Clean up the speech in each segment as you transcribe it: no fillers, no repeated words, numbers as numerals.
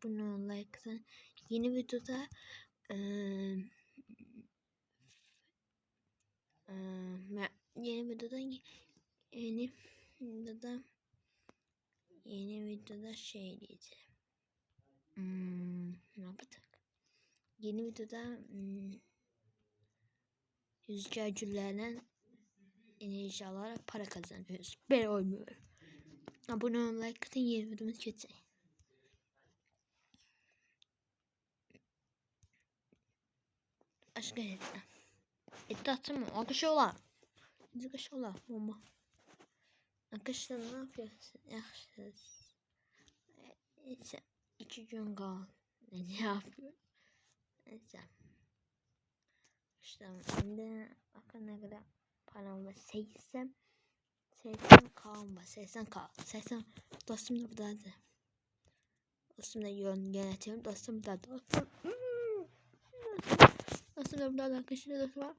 abone ol, like atın. Yeni videoda eee, yeni videoda yeni videoda yeni videoda şey diyeceğim. Ne yapacak? Yeni videoda yüzgercilerden enerji alarak para kazanıyoruz. Ben olmuyorum. Abone ol, like atın, yeni videomuz geçecek. Aşk etsin. İddiatım mı? Akışıyorlar. Akışıyorlar. Bomba. Arkadaşlar ne yapıyorsun? Yakışırız. Neyse. 2 gün kal. Ne yapıyor? Neyse. İşte şimdi bakın ne kadar param var. 80 kalın var. 80 kal. 80 dostum da buradaydı. Dostum da yönetiyorum. Dostum da dostum. Dostum da burada arkadaşlar dostum var.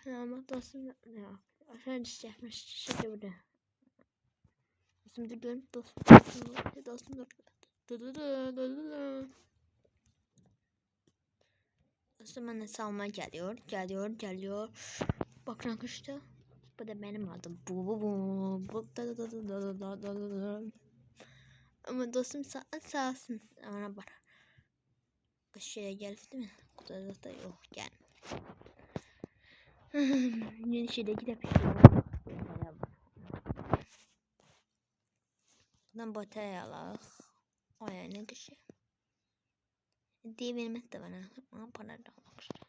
Kanalıma dostum da ne yapıyor? Aşağı düşecekmiş. Şimdi burada. Dostum da görün. Dostum da Dostum bana salma geliyor. Bakın arkadaşlar. Bu da benim adım. Ama dostum sağ olsun. Ona bak. Kaşıya geldi mi? Kutuda da yok gel. Yeni şeyde gidip buradan batarya alalım. O yani kışı. Diye vermek de bana. Ama para da almak istiyorum.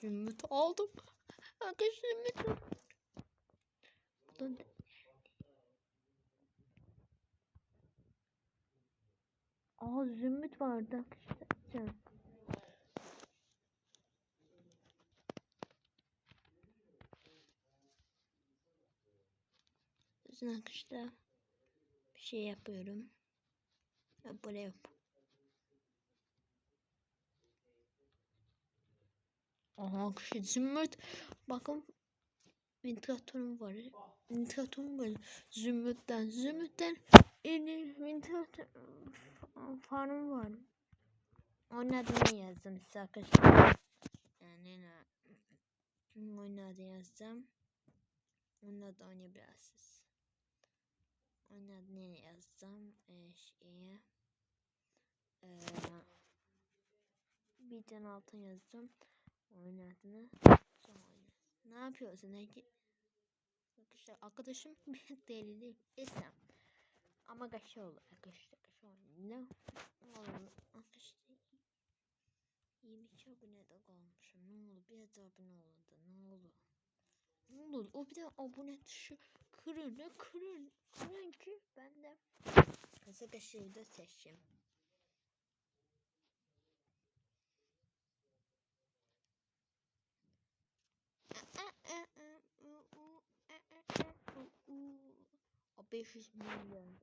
Zümrüt aldım. Arkadaşlar zümrüt. Buradan zümrüt vardı arkadaşlar. Sizin arkadaşlar bir şey yapıyorum. Böyle yap. Aha arkadaşlar zümrüt. Bakın ventilatörüm var. Zümrütten ventilatör farm var. Onun adını yazdım size arkadaşlar. Yani onun adını yazdım. Onun adını oynayabilirsiniz. Onun adını yazdım. Bir tane altın yazdım. Onun adını. Ne yapıyorsun? Arkadaşım bir deli değil. İslam. Ama kaşı olur. Kaşı olur. Ne olur? Arkadaşlar 22 abone de kalmışım. Ne olur biraz abone olun da ne olur. Ne olur o bir de abone tuşu kırın ki ben de kısa kaşığı da seçeyim. O 500 milyon.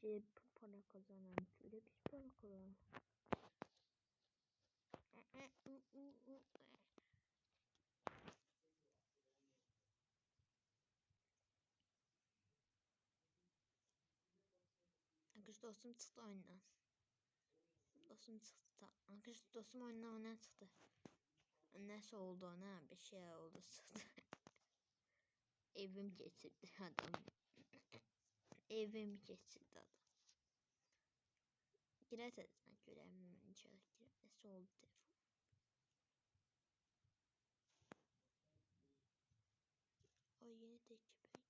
Şey para kazanan şöyle bir para kazanan. Arkadaş dostum çıktı oyundan. Arkadaş dostum oyundan çıktı. Nasıl oldu ona bir şey oldu çıktı. Evim geçirdi adam. Evim geçirdi adam. Girerseniz görevim inşallah nasıl oldu telefon. O yeni tecrübe geldi.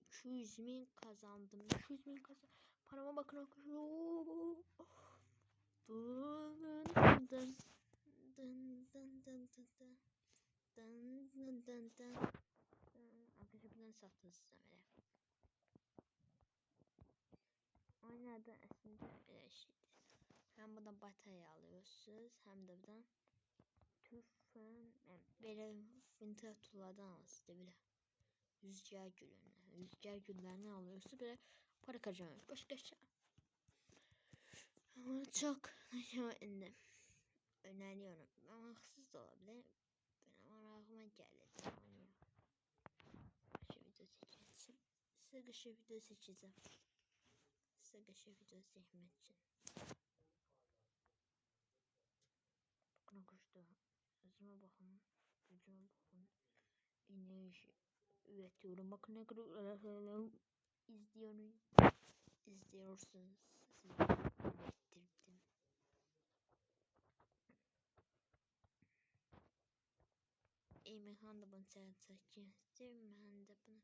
200.000 kazandım. 200.000 kazandım. Parama bakın arkadaşlar. Arkadaşlar bundan sattım size böyle. Oynadı aslında öyle şeydi. Hem buradan batarya alıyorsunuz hem de buradan tüfen böyle ventilatörlerden alırsınız bile. Rüzgar güllerini alıyorsunuz böyle para kazanıyorsunuz. Başka şey. Ama çok öneriyorum. Ama haksız da olabilir. Benim aklıma geldi. size kışı video seçeceğim. Size kışı video çekmek için. Bakın arkadaşlar. Özüme bakın. Gücüme bakın. Enerji üretiyorum. Bakın ne kadar izliyorsunuz. Size ürettirdim. Emirhan da bunu seçecek. Emirhan da bunu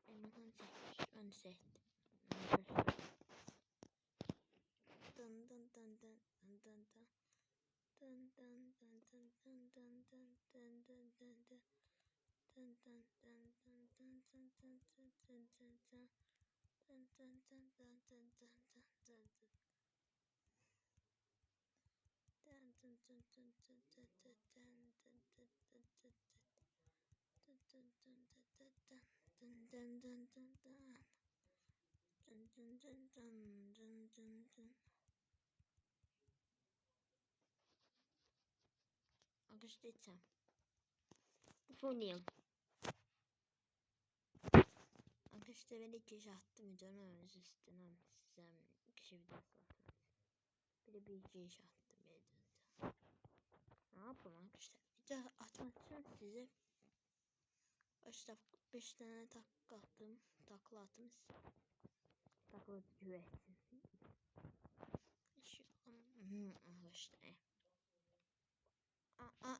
Emirhan seçmiş. Onu seçtim. Dın dın dın dın dın dın dın. Dun dun dun dun dun dun dun dun dun dun dun. Dun dun dun dun dun dun dun dun dun dun dun. Dun dun dun dun dun dun dun dun dun. Dun dun dun dun dun dun dun dun dun dun dun dun. Dun dun dun dun dun dun. Dun dun dun dun dun. Dun dun dun dun dun dun dun. Arkadaşlar bu ne? Arkadaşlar ben de kişi attım videonun üstüne size kişi videosu attım. Bir de bir kişi attım videoda. Ne yapalım arkadaşlar? Video atmak için size 5 tane takla attım. Takla attım. Takla güversin. Şu arkadaşlar. Aa.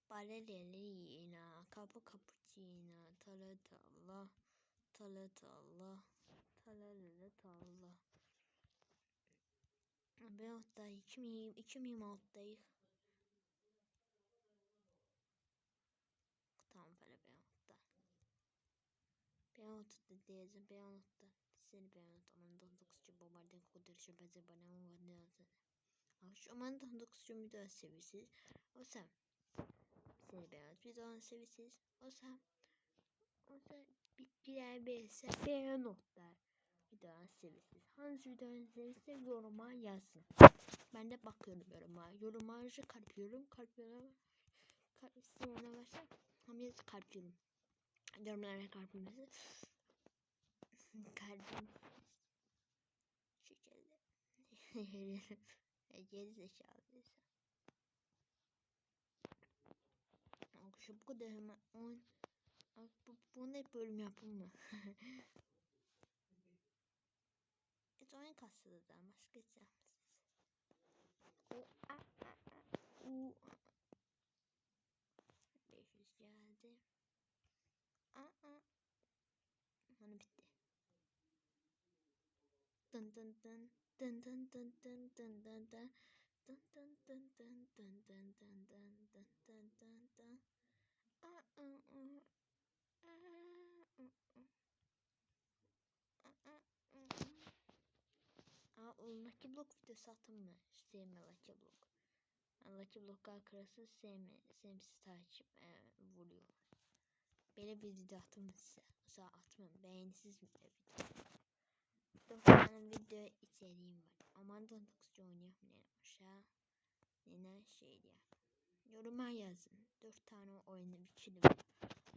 Ballerina, cappuccino, talatalla, talatalla, talalala. Ben hatta 2026'dayız. Tamam böyle ben hatta. Ben hatta diyeceğim, ben hatta. Seni ben hatta. Aman 19. bombardıyan koduruşu beze bana o ne yazdı. Şu aman 19. müdahale seviyesiz. O sen. Seni ben hatta. Bir zaman seviyesiz. O sen bitkiler beğense beğen notlar. Videonun seviyesiz. Hangi videonun seviyesi yoruma yazsın. Ben de bakıyorum yoruma. Yorumları kalpıyorum. Kalplerine başlar. Hamiyet kalpıyorum. Yorumlara kalbimizi. Kalbim. Şekilde. Gerizekalı. Şu bu kadar hemen. Bu ne bölüm yapılma. Oyun kastıdan başka hiç yapmışsınız. O 500 geldi. Hani bitti. Dın dın dın dın dın dın dın dın dın dın. Dın dın dın dın dın dın dın dın dın dın dın dın. O Lucky Block videosu attım mı? Sevme Lucky Block. Lucky Block arkadaşı sevimsiz takip vuruyor. Böyle bir video attım mı size? Mesela atmam. Beğenisiz bir video. 4 tane video içeriğim var. Aman 19 oynayalım ne aşağı. Ne şey diye. Yoruma yazın. 4 tane oyunu bitirdim.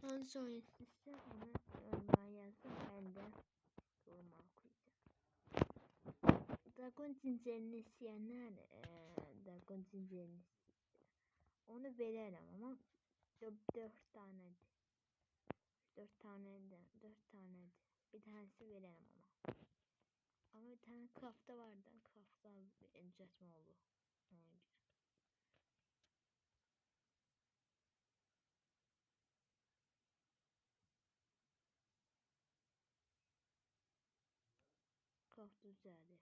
Nasıl oynasınsa onu yoruma yazın. Ben de yoruma koyacağım. Dragon zincirini isteyenler Dragon zincirini onu veririm ama 4 tane 4 tane bir tanesi veririm ama. Ama bir tane craft'ta vardı. Craft'ta incetme oldu. Craft düzeldi.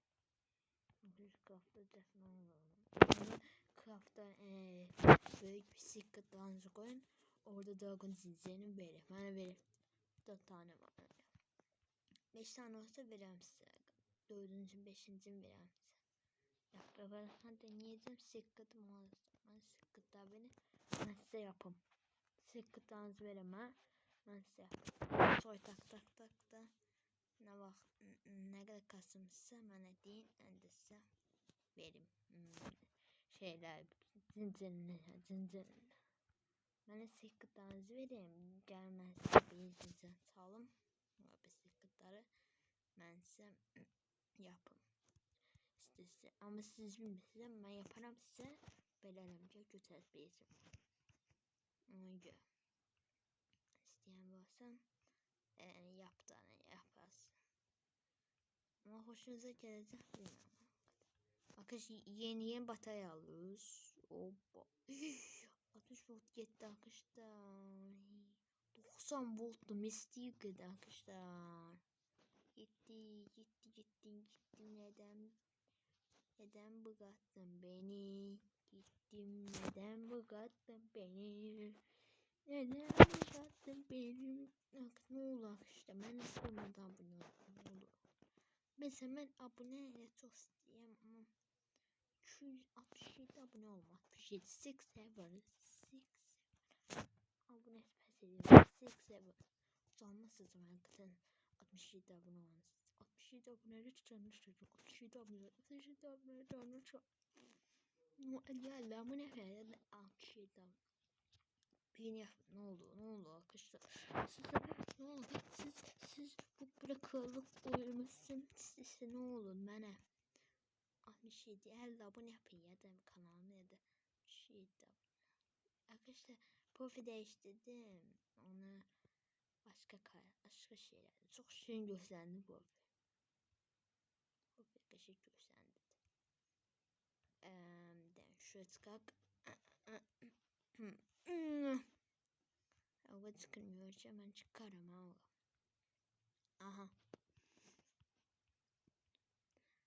Craft'ta incetme oldu. Craft'ta büyük bir secret dungeon koyun. Orada dragon zincirini verir. Bana verir. 4 tane var. 5 tane olsa veririm size. 4-cü, 5-ci verəm sizə. Yaprak hadi deneyeceğim. Sıkkıdım olursa. Ben sıkkıda beni. Ben size yapım. Sıkkıdanızı verem ha. Ben size yapım. Soy tak tak tak da. Ne bak ne kadar kasımsa bana deyin. Ben de size vereyim. Şeyler zincirine. Bana sıkkıdanızı vereyim. Gelmezse bir size salım. Bu sıkkıları ben size yapım. İstese ama siz bilmesiniz ben yaparım size belərim ki götürəcəyəm. Ona görə istəyən varsa yaparsın. Ama hoşunuza gelecek bilmiyorum. Arkadaşlar yeni batarya alıyoruz. Hoppa. 60 volt gitti arkadaşlar. 90 voltlu misli gitti arkadaşlar. Gitti. Neden bıraktın beni? Gittim neden bıraktın beni? Neden bıraktın beni? Ne olur işte ben istemedim abone oldu. Mesela ben abone çok isteyeyim ama 267 abone olmak. 67 abone spesiyeli 6 olmazsa zaman kadar 67 abone olmanız. 67 abone lütfen 67 abone lütfen. Ya bu ne kadar 67 abone. Beni ne oldu arkadaşlar? Ne oldu? Siz bu bırakılıp uyumuşsun. Size ne oldu bana? 67 50 abone yapın ya da kanalıma ya da 67 abone. Arkadaşlar profil değiştirdim. Onu başka şeyler. Çok şirin gösterdi profil. Profil kaşık gösterdi. Şuraya çıkak. Hava çıkmıyor. Hemen çıkarım hava. Aha.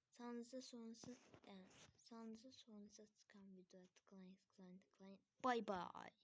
Sanırsa sonrası çıkan videoya tıklayın. Bye bye.